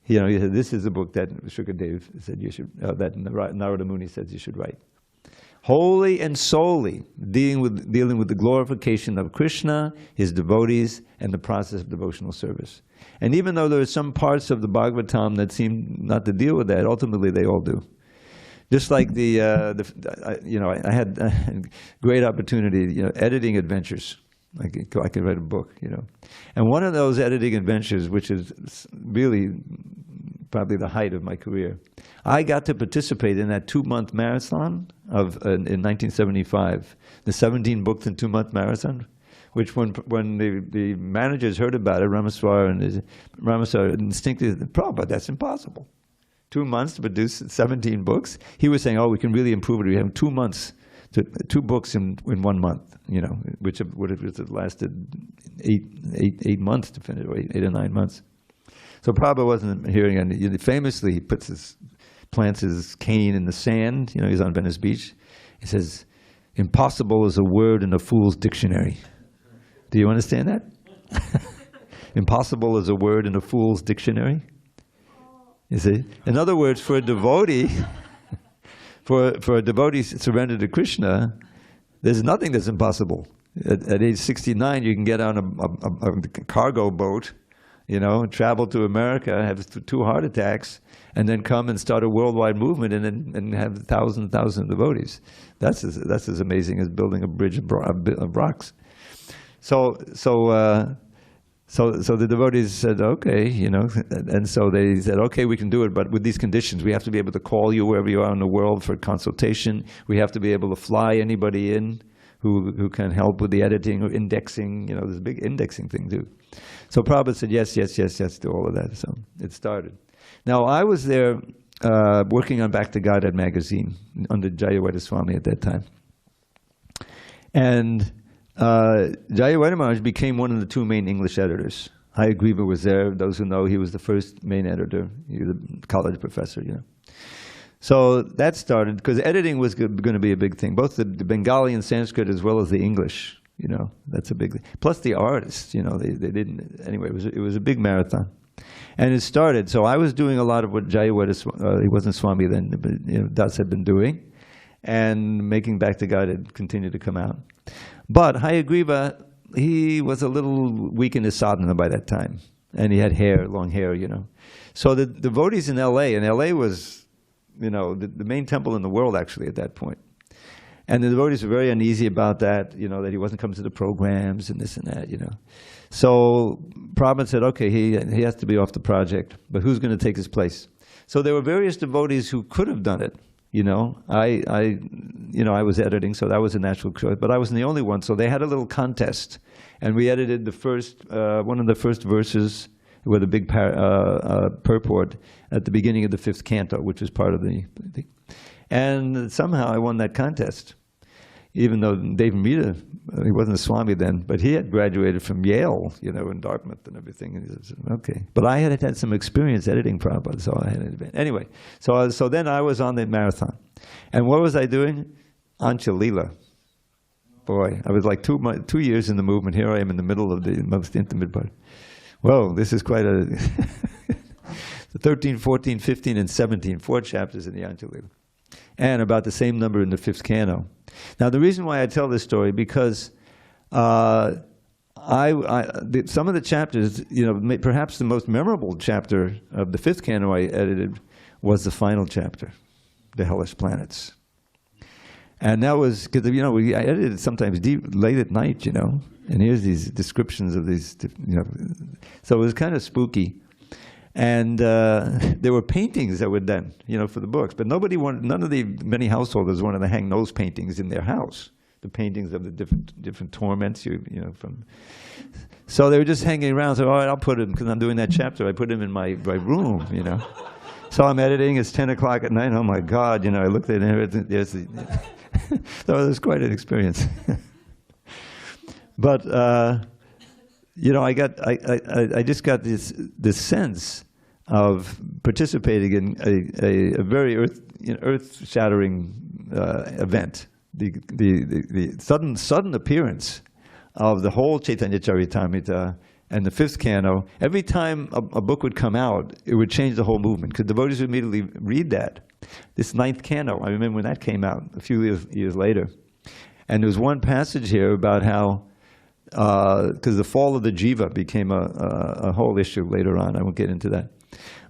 He said, this is the book that Shukadev said you should, that Narada Muni says you should write. Wholly and solely dealing with the glorification of Krishna, his devotees, and the process of devotional service. And even though there are some parts of the Bhagavatam that seem not to deal with that, ultimately they all do. Just like I had a great opportunity, editing adventures. I could write a book, And one of those editing adventures, which is really probably the height of my career, I got to participate in that 2-month marathon in 1975, the 17 books in 2-month marathon, which when the managers heard about it, Ramaswar instinctively, Prabhupada, that's impossible. 2 months to produce 17 books. He was saying, we can really improve it. We have 2 months. 2 books in 1 month, which would have lasted 8 months to finish, or 8 or 9 months. So Prabhupada wasn't hearing any. Famously, he plants his cane in the sand. He's on Venice Beach. He says, "Impossible is a word in a fool's dictionary." Do you understand that? Impossible is a word in a fool's dictionary. You see, in other words, for a devotee. For a devotee surrendered to Krishna, there's nothing that's impossible. At age 69, you can get on a cargo boat, travel to America, have 2 heart attacks, and then come and start a worldwide movement and have thousands of devotees. That's as amazing as building a bridge of rocks. So the devotees said, okay, and so they said, okay, we can do it, but with these conditions. We have to be able to call you wherever you are in the world for consultation. We have to be able to fly anybody in who can help with the editing or indexing. There's a big indexing thing too. So Prabhupada said, yes to all of that. So it started. Now I was there working on Back to Godhead magazine under Jayawada Swami at that time. And Jayawada Maharaj became one of the 2 main English editors Hayagriva was there. Those who know, he was the first main editor. He was a college professor, you know. So that started, because editing was going to be a big thing, both the Bengali and Sanskrit as well as the English, you know, that's a big thing. Plus the artists, you know, they didn't, anyway, it was a big marathon. And it started, so I was doing a lot of what Jayawada, he wasn't Swami then, but you know, Das had been doing, and making Back to God had continued to come out. But Hayagriva, he was a little weak in his sadhana by that time, and he had hair, long hair, you know. So the devotees in LA, and LA was, you know, the main temple in the world actually at that point. And the devotees were very uneasy about that, you know, that he wasn't coming to the programs and this and that, you know. So Prabhupada said, okay, he has to be off the project, but who's going to take his place? So there were various devotees who could have done it, you know. I was editing, so that was a natural choice, but I wasn't the only one. So they had a little contest, and we edited the first, one of the first verses with a big purport at the beginning of the 5th canto, which was part of the thing. And somehow I won that contest, even though Dave Mita, he wasn't a Swami then, but he had graduated from Yale, you know, in Dartmouth and everything. And he said, okay. But I had some experience editing Prabhupada, so I had it. Anyway, so then I was on the marathon. And what was I doing? Ancha Lila. Boy, I was like 2 years in the movement. Here I am in the middle of the most intimate part. Whoa, this is quite a... 13, 14, 15, and 17, 4 chapters in the Anjalila. And about the same number in the 5th canto. Now, the reason why I tell this story, because some of the chapters, you know, perhaps the most memorable chapter of the 5th canto I edited was the final chapter, the hellish planets. And that was, because, you know, I edited sometimes late at night, you know, and here's these descriptions of these, you know, so it was kind of spooky. And there were paintings that were done, you know, for the books, but none of the many householders wanted to hang those paintings in their house. The paintings of the different torments, you know, from. So they were just hanging around. So, all right, I'll put them, because I'm doing that chapter. I put them in my room, you know. So I'm editing. It's 10 o'clock at night. Oh my God, you know. I looked at it. There's the. So it was quite an experience. But. You know, I just got this sense of participating in a very earth-shattering event. The sudden appearance of the whole Chaitanya Charitamrita and the 5th canto. Every time a book would come out, it would change the whole movement, because devotees would immediately read that. This 9th canto, I remember when that came out a few years later. And there was one passage here about how because the fall of the jiva became a whole issue later on. I won't get into that.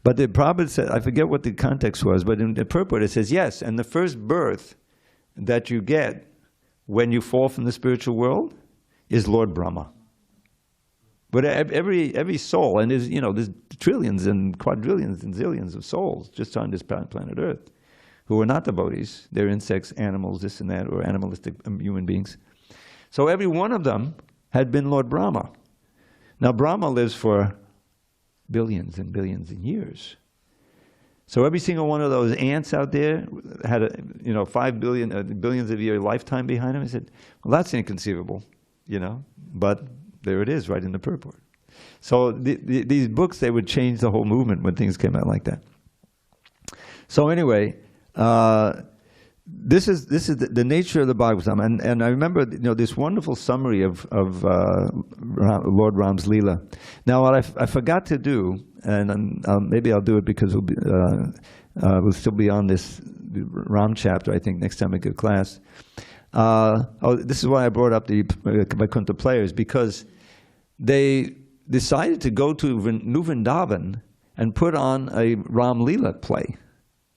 But the Prabhupada said, I forget what the context was, but in the purport it says, yes, and the first birth that you get when you fall from the spiritual world is Lord Brahma. But every soul, and there's, you know, there's trillions and quadrillions and zillions of souls just on this planet Earth who are not devotees. They're insects, animals, this and that, or animalistic human beings. So every one of them had been Lord Brahma. Now Brahma lives for billions and billions of years. So every single one of those ants out there had 5 billion, billions of year lifetime behind him. I said, well, that's inconceivable, you know, but there it is right in the purport. So these books, they would change the whole movement when things came out like that. So anyway, this is the nature of the Bhagavatam, and I remember, you know, this wonderful summary of Lord Ram's Leela. Now, what I forgot to do, and maybe I'll do it because we'll still be on this Ram chapter, I think, next time I give class. This is why I brought up the Vaikuntha players, because they decided to go to New Vrindavan and put on a Ram Leela play.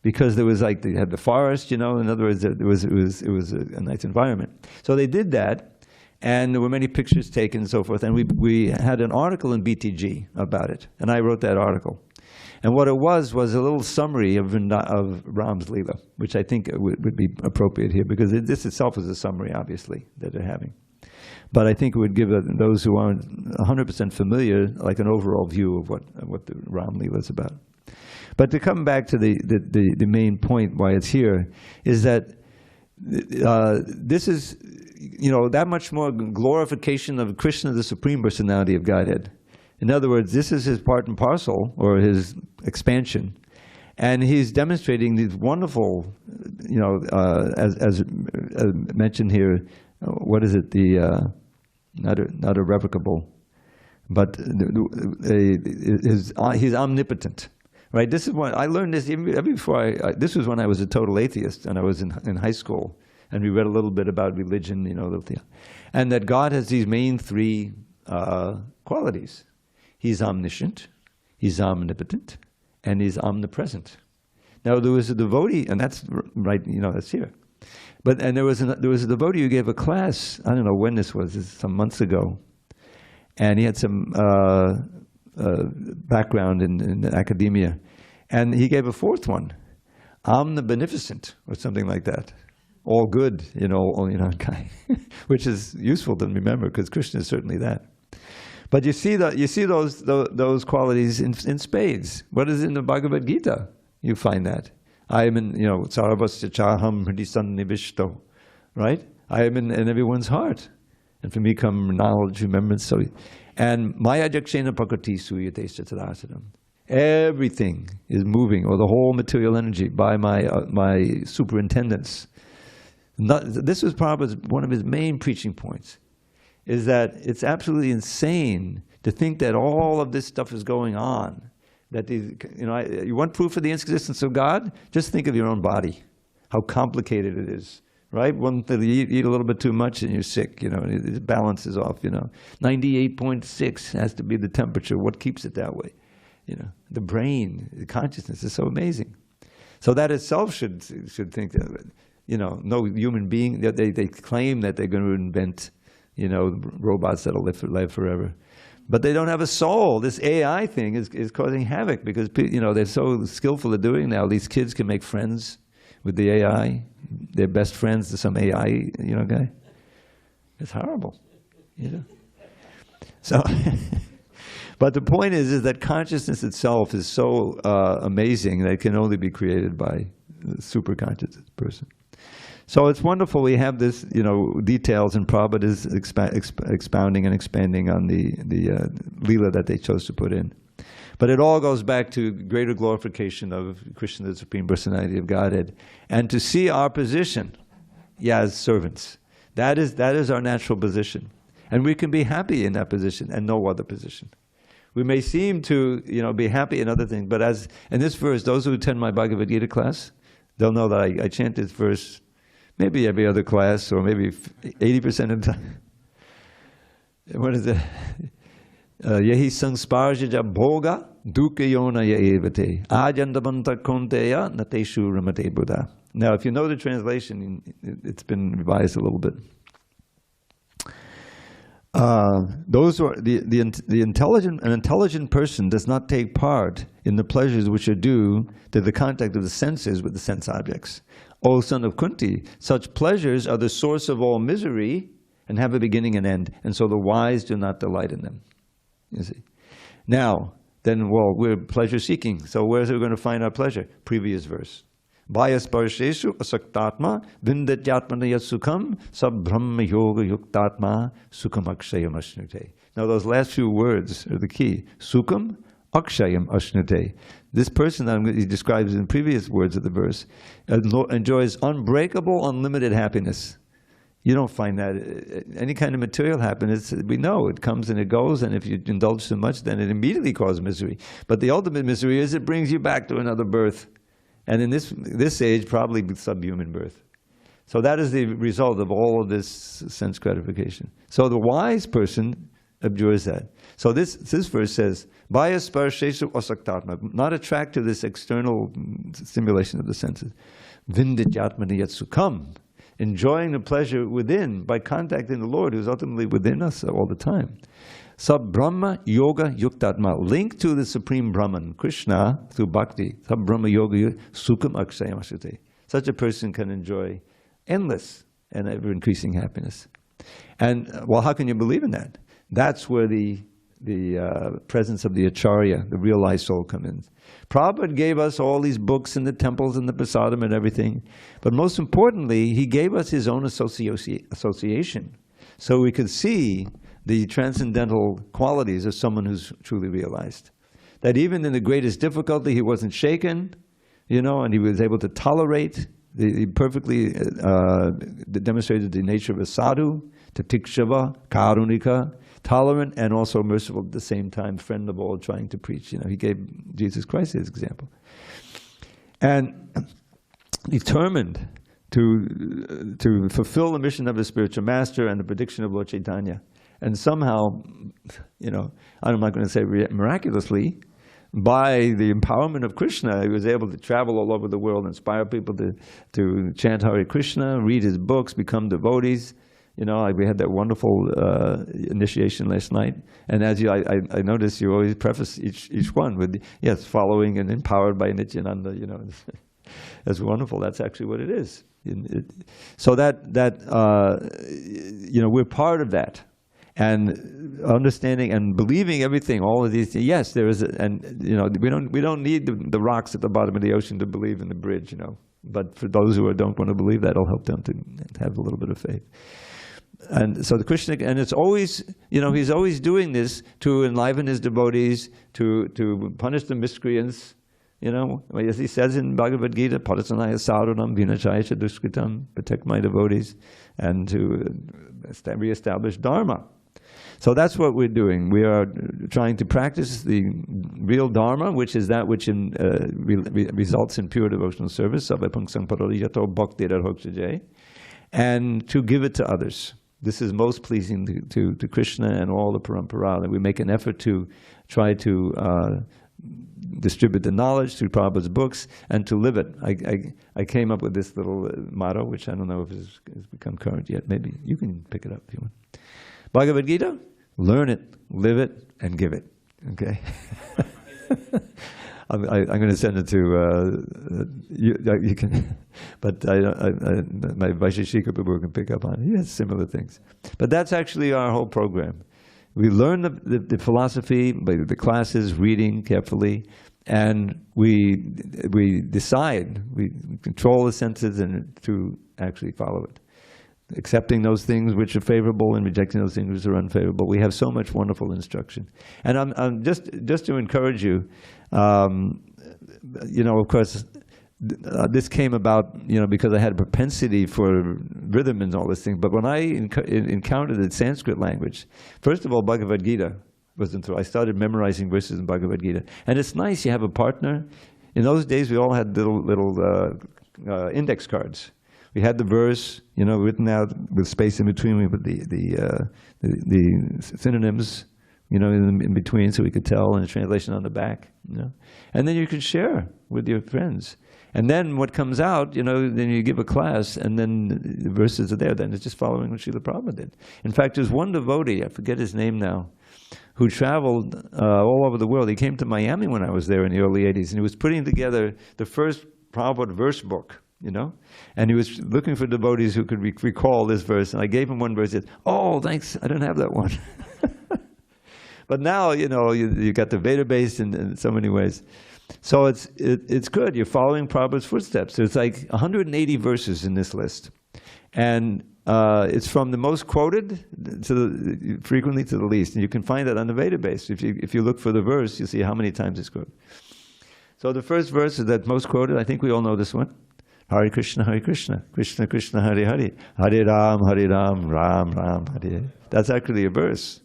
Because there was they had the forest, you know, in other words, it was a nice environment. So they did that, and there were many pictures taken and so forth, and we had an article in BTG about it, and I wrote that article. And what it was a little summary of Ram's Leela, which I think would be appropriate here, because this itself is a summary, obviously, that they're having. But I think it would give those who aren't 100% familiar, like an overall view of what the Ram Leela is about. But to come back to the main point why it's here, is that this is, you know, that much more glorification of Krishna, the Supreme Personality of Godhead. In other words, this is his part and parcel, or his expansion. And he's demonstrating these wonderful, as mentioned here, what is it? Not irrevocable, but he's omnipotent, right? This is what I learned this even before this was when I was a total atheist and I was in high school, and we read a little bit about religion, and that God has these main three qualities. He's omniscient, he's omnipotent, and he's omnipresent. Now there was a devotee, and that's right, that's here. And there was a devotee who gave a class. I don't know when this was some months ago, and he had some background in academia, and he gave a fourth one, omnibeneficent, or something like that. All good, which is useful to remember because Krishna is certainly that. But you see those qualities in spades. What is in the Bhagavad Gita? You find that. I am in, sarvasya chaham hridi sannivishto, right? I am in everyone's heart. And from me come knowledge, remembrance. And maya jakshena prakriti suyate satarasadam. Everything is moving, or the whole material energy, by my superintendence. This was probably one of his main preaching points, is that it's absolutely insane to think that all of this stuff is going on. That you want proof of the existence of God? Just think of your own body, how complicated it is, right? You eat a little bit too much and you're sick, the balance is off, 98.6 has to be the temperature. What keeps it that way? The brain, the consciousness is so amazing. So that itself should think that, no human being, they claim that they're going to invent, robots that'll live forever. But they don't have a soul. This AI thing is causing havoc because, they're so skillful at doing now. These kids can make friends with the AI. They're best friends to some AI, guy. It's horrible, So, but the point is that consciousness itself is so amazing that it can only be created by a super conscious person. So it's wonderful we have this, details, and Prabhupada is expounding and expanding on the Leela that they chose to put in. But it all goes back to greater glorification of Krishna, the Supreme Personality of Godhead, and to see our position, as servants. That is our natural position. And we can be happy in that position and no other position. We may seem to, be happy in other things, but as in this verse, those who attend my Bhagavad Gita class, they'll know that I chant this verse maybe every other class, or maybe 80% of the time. What is it? Yehi sangsparjaja bhoga dukayona yaevate ajandamanta konteya nateshu ramate buddha. Now, if you know the translation, it's been revised a little bit. Those who are an intelligent person does not take part in the pleasures which are due to the contact of the senses with the sense objects. O son of Kunti, such pleasures are the source of all misery and have a beginning and end, and so the wise do not delight in them. You see. Now, then, we're pleasure-seeking, so where's we going to find our pleasure? Previous verse. Bhayasparsheshu asaktatma vindatyatmana yasukam sabbrahma yoga yuktatma sukam akshayam ashnute. Now those last few words are the key. Sukam akshayam ashnute. This person that he describes in previous words of the verse enjoys unbreakable, unlimited happiness. You don't find that. Any kind of material happiness, we know it comes and it goes, and if you indulge too much, then it immediately causes misery. But the ultimate misery is it brings you back to another birth. And in this age, probably subhuman birth. So that is the result of all of this sense gratification. So the wise person abjures that. So this verse says, Bhaya sparsheshu asaktatma, not attract to this external stimulation of the senses. Vindityatmani yatsukam, enjoying the pleasure within by contacting the Lord, who's ultimately within us all the time. Sab Brahma Yoga Yuktatma, linked to the Supreme Brahman, Krishna, through Bhakti. Sab Brahma Yoga Sukam Akshayam Ashrute. Such a person can enjoy endless and ever-increasing happiness. And, how can you believe in that? That's where the presence of the Acharya, the realized soul, comes in. Prabhupada gave us all these books and the temples and the prasadam and everything. But most importantly, he gave us his own association. So we could see the transcendental qualities of someone who's truly realized. That even in the greatest difficulty, he wasn't shaken, you know, and he was able to tolerate. He perfectly demonstrated the nature of a sadhu, tatikshava, karunika, tolerant and also merciful at the same time, friend of all, trying to preach. You know, he gave Jesus Christ his example. And determined to fulfill the mission of his spiritual master and the prediction of Lord Chaitanya. And somehow, you know, I'm not going to say miraculously, by the empowerment of Krishna, he was able to travel all over the world, inspire people to chant Hare Krishna, read his books, become devotees. You know, like we had that wonderful initiation last night. And as I noticed, you always preface each one with, yes, following and empowered by Nityananda, you know. That's wonderful. That's actually what it is. So that you know, we're part of that. And understanding and believing everything, all of these things. Yes, there is, and you know, we don't need the rocks at the bottom of the ocean to believe in the bridge, you know. But for those who don't want to believe, that'll help them to have a little bit of faith. And so the Krishna, and it's always, you know, he's always doing this to enliven his devotees, to punish the miscreants. You know, as he says in Bhagavad Gita, Parasanaya Sarunam Vinachaya Duskritam, protect my devotees, and to reestablish Dharma. So that's what we're doing. We are trying to practice the real Dharma, which is that which results in pure devotional service, and to give it to others. This is most pleasing to Krishna and all the parampara. And we make an effort to try to distribute the knowledge through Prabhupada's books and to live it. I came up with this little motto, which I don't know if it's become current yet. Maybe you can pick it up if you want. Bhagavad Gita, learn it, live it, and give it. Okay? I'm going to send it to you can, but my Vaisheshika Prabhu can pick up on it. He has similar things. But that's actually our whole program. We learn the philosophy by the classes, reading carefully, and we decide, we control the senses and to actually follow it. Accepting those things which are favorable and rejecting those things which are unfavorable. We have so much wonderful instruction. And I'm just to encourage you, you know, of course, this came about, you know, because I had a propensity for rhythm and all this thing. But when I encountered the Sanskrit language, first of all, Bhagavad Gita wasn't through. I started memorizing verses in Bhagavad Gita. And it's nice, you have a partner. In those days, we all had little index cards. We had the verse, you know, written out with space in between. We put the synonyms, you know, in between, so we could tell, and the translation on the back, you know. And then you could share with your friends. And then what comes out, you know, then you give a class, and then the verses are there. Then it's just following what Srila Prabhupada did. In fact, there's one devotee, I forget his name now, who traveled all over the world. He came to Miami when I was there in the early 80s, and he was putting together the first Prabhupada verse book. You know, and he was looking for devotees who could recall this verse, and I gave him one verse. He said, "Oh, thanks, I don't have that one." But now, you know, you got the database in so many ways. So it's good. You're following Prabhupada's footsteps. There's like 180 verses in this list, and it's from the most quoted frequently to the least. And you can find that on the database. If you look for the verse, you see how many times it's quoted. So the first verse is that most quoted. I think we all know this one. Hare Krishna, Krishna Krishna, Hare Hare, Hare Ram, Ram Ram, Hare. That's actually a verse.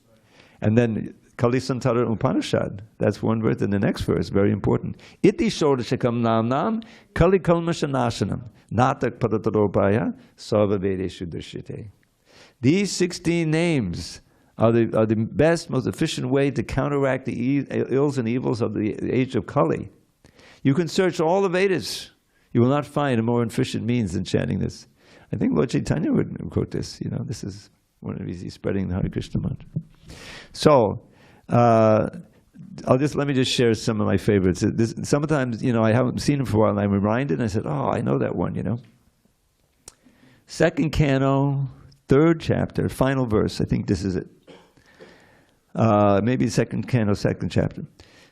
And then Kali Santara Upanishad, that's one verse. And the next verse, very important. Iti Shodashakam Nam Kali Kalmashanashanam, Natak Padataropaya, Sarva Vedeshu Drishyate. These 16 names are the best, most efficient way to counteract the ills and evils of the age of Kali. You can search all the Vedas. You will not find a more efficient means than chanting this. I think Lord Chaitanya would quote this. You know, this is one of these, he's spreading the Hare Krishna mantra. So, let me just share some of my favorites. Sometimes, you know, I haven't seen them for a while, and I'm reminded, and I said, oh, I know that one, you know. Second canto, third chapter, final verse. I think this is it. Maybe second canto, second chapter.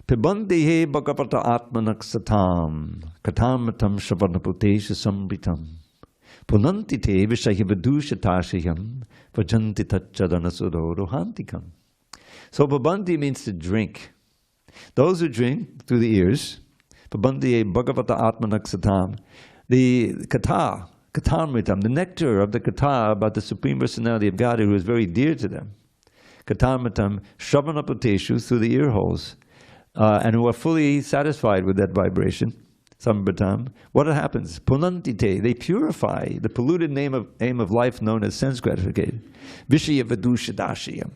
Pibandihe Bhagavata Atmanak Satam Katamatam Shavanaputesha Samritam Punantite vishayavadushatashayam vajanti tachadana rohantikam. So pabanti means to drink. Those who drink through the ears, pabanti bhagavata atmanaksatam, the katamritam, the nectar of the kata about the Supreme Personality of God who is very dear to them. Katamritam shravanapateshu, through the ear holes, and who are fully satisfied with that vibration. Sambatam. What happens? Punantite, they purify the polluted aim of life known as sense gratification. Vishaya vadushadashiyam.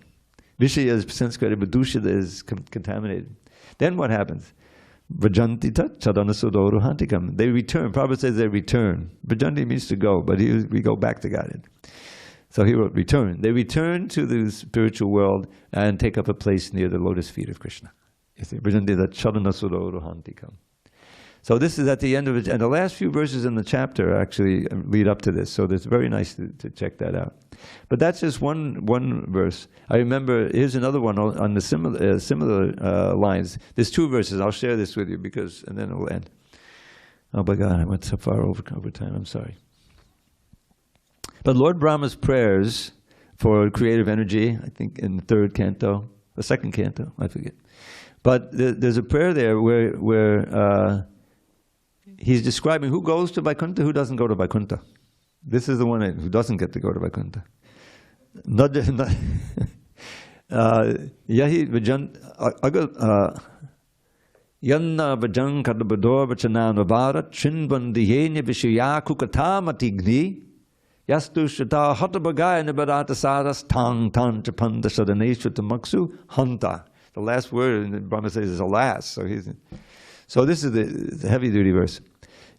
Vishaya is sense gratification, vadushada is contaminated. Then what happens? Vajantita chadanasudoruhantikam. They return. Prabhupada says they return. Vajanti means to go, but we go back to Godhead. So he wrote return. They return to the spiritual world and take up a place near the lotus feet of Krishna. You see, Vajantita chadanasudoruhantikam. So this is at the end of it, and the last few verses in the chapter actually lead up to this. So it's very nice to check that out. But that's just one verse. I remember, here's another one on the similar lines. There's two verses. I'll share this with you and then it will end. Oh my God, I went so far over time. I'm sorry. But Lord Brahma's prayers for creative energy, I think in the third canto, the second canto, I forget. But there's a prayer there where he's describing who goes to Vaikuntha, who doesn't go to Vaikuntha. This is the one who doesn't get to go to Vaikuntha. Yahi vajan yanna vajan kadabador vachananavara chinbandiyenya vishayaku katamatigni yastu shata hatabagaya nibarata saras tang tan chapanda sadaneshu tamaksu hanta. The last word in the Brahma says is alas. So this is the heavy duty verse.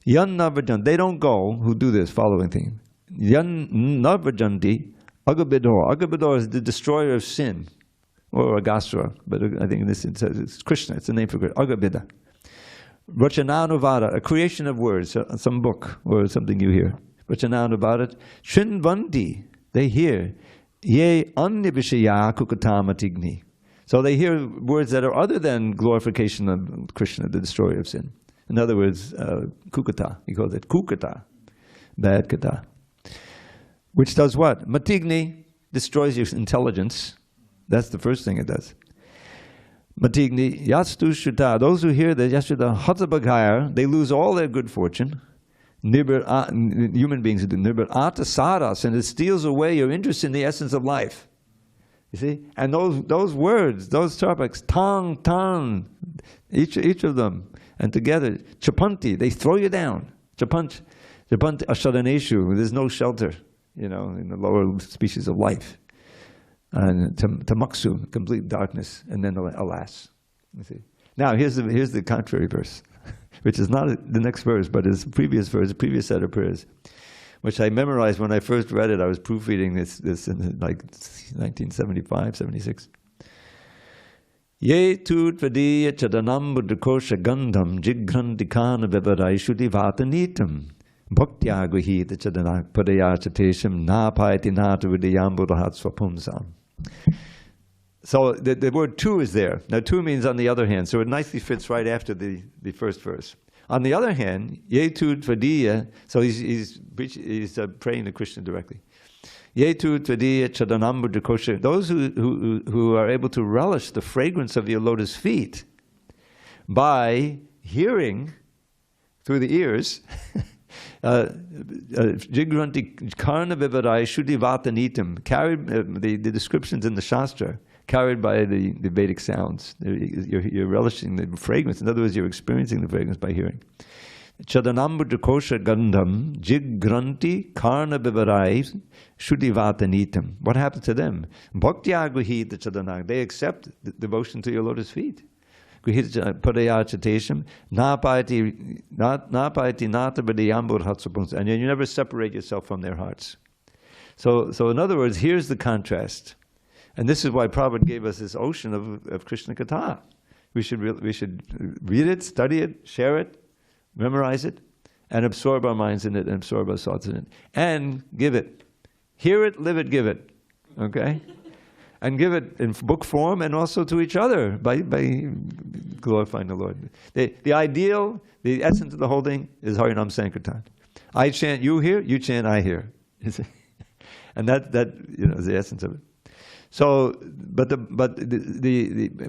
Yan navajan, they don't go who do this following thing. Yan navajanti agabidor. Agabidor is the destroyer of sin, or Agasra, but I think in this it says it's Krishna. It's the name for Krishna. Agabida. Rachananuvada, a creation of words, some book or something you hear. Rachananuvada. Shinvandi, they hear. Ye annivishaya kukatamatigni. So they hear words that are other than glorification of Krishna, the destroyer of sin. In other words, kukata, he calls it kukata, bad kata. Which does what? Matigni destroys your intelligence. That's the first thing it does. Matigni, yastu shuta, those who hear the yashuta hatabagaya, they lose all their good fortune. Human beings do. Nibir ata saras, and it steals away your interest in the essence of life. You see? And those words, those topics, tang, each of them, and together, chapanti, they throw you down. Chapanti ashadaneshu, there's no shelter, in the lower species of life. And tamaksu, complete darkness, and then alas. You see? Now here's the contrary verse, which is not the next verse, but is the previous verse, the previous set of prayers, which I memorized when I first read it. I was proofreading this in like 1975, 76. Ye tu tvadiya chadanam buddhakosha gandham jigrandikana vivaraishuti vatanitam bhaktyaguhita chadanak padayachatesham napayati nata vidayambudahat swapumsam. So the word tu is there. Now tu means on the other hand, so it nicely fits right after the first verse. On the other hand, ye tu tvadiya, so he's praying to Krishna directly. Ye tu tvadiya chadanam buddhakosha, those who are able to relish the fragrance of your lotus feet by hearing through the ears, jigranti karna vivarai shuddhi vatanitam, carried the descriptions in the Shastra, carried by the Vedic sounds. You're relishing the fragrance. In other words, you're experiencing the fragrance by hearing. Chadanambuddha kosha gandham jigranti karna vivarai shuddhivatanitam. What happens to them? Bhaktyaguhita chadanag. They accept the devotion to your lotus feet. Guhita padayachatesham napayati nata vidayambur hatsapums. And you never separate yourself from their hearts. So in other words, here's the contrast. And this is why Prabhupada gave us this ocean of Krishna Katha. We should read it, study it, share it, memorize it, and absorb our minds in it, and absorb our thoughts in it. And give it. Hear it, live it, give it. Okay? And give it in book form and also to each other by glorifying the Lord. The ideal, the essence of the whole thing is Harinam Sankirtan. I chant, you hear. You chant, I hear. And that is the essence of it. So,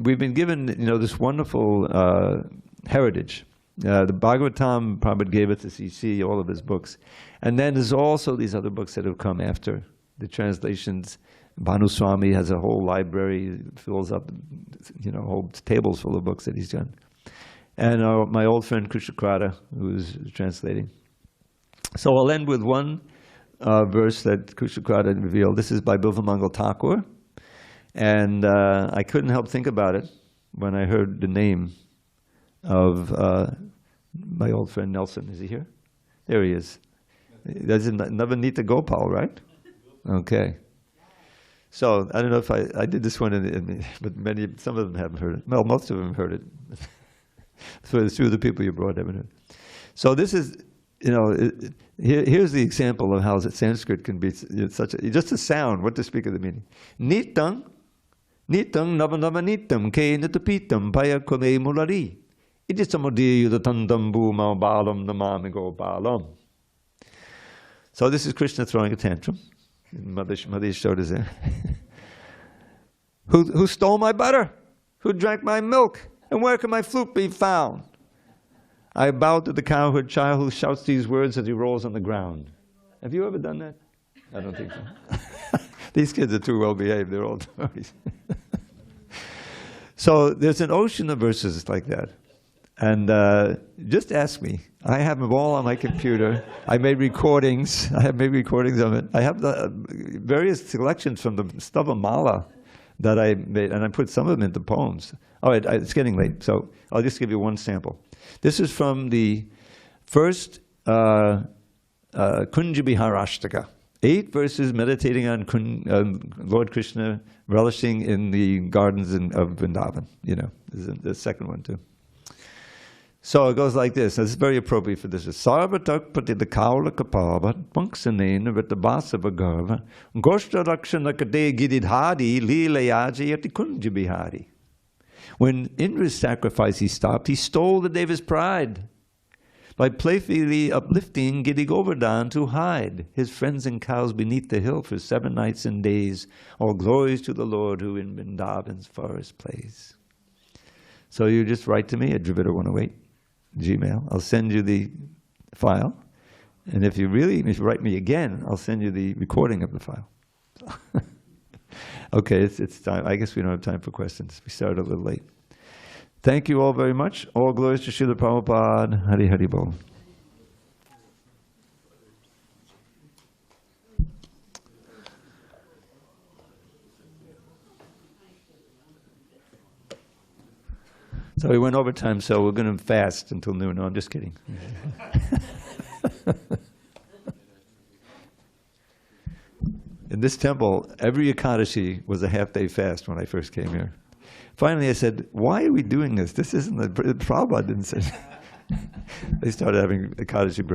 we've been given this wonderful heritage. The Bhagavatam, Prabhupada gave it to CC, all of his books, and then there's also these other books that have come after the translations. Bhanu Swami has a whole library, fills up, whole tables full of books that he's done. And my old friend Krishna Krata, who's translating. So I'll end with one verse that Krishna Krata revealed. This is by Bilvamangal Thakur. And I couldn't help think about it when I heard the name of my old friend Nelson. Is he here? There he is. That's Navanita Gopal, right? Okay. So I don't know if I did this one, but some of them haven't heard it. Well, most of them heard it. So it's two of the people you brought haven't heard. So this is, here's the example of how Sanskrit can be just a sound. What to speak of the meaning? Nitang navanavanitam ke nitapitam paya kone mulari. It is samodiya tandam bhuma balam namamigo balam. So this is Krishna throwing a tantrum. Mother Yashoda's there. Who stole my butter? Who drank my milk? And where can my flute be found? I bow to the cowherd child who shouts these words as he rolls on the ground. Have you ever done that? I don't think so. These kids are too well behaved. They're all Tories. So there's an ocean of verses like that. And just ask me. I have them all on my computer. I made recordings. I have made recordings of it. I have the various selections from the Stava Mala that I made, and I put some of them into poems. All right, it's getting late, so I'll just give you one sample. This is from the first Kunja Biharashtaka. 8 verses meditating on Lord Krishna relishing in the gardens of Vrindavan. This is the second one too. So it goes like this. This is very appropriate for this. Sarvatak patida kaula kapava punksanena vitabasa vagarva goshta rakshana kade gididhadi lilayaji yati kunja bihari. When Indra's sacrifice he stopped, he stole the Deva's pride by playfully uplifting Gidi Govardhan to hide his friends and cows beneath the hill for 7 nights and days. All glories to the Lord who in Vrindavan's forest plays. So you just write to me at Dravida108, Gmail. I'll send you the file. And if you write me again, I'll send you the recording of the file. Okay, it's time. I guess we don't have time for questions. We started a little late. Thank you all very much. All glories to Srila Prabhupada. Hari Hari Bol. So we went over time, so we're going to fast until noon. No, I'm just kidding. In this temple, every Ekadashi was a half-day fast when I first came here. Finally, I said, why are we doing this? This isn't the Prabhupada didn't say. They started having Ekadashi break.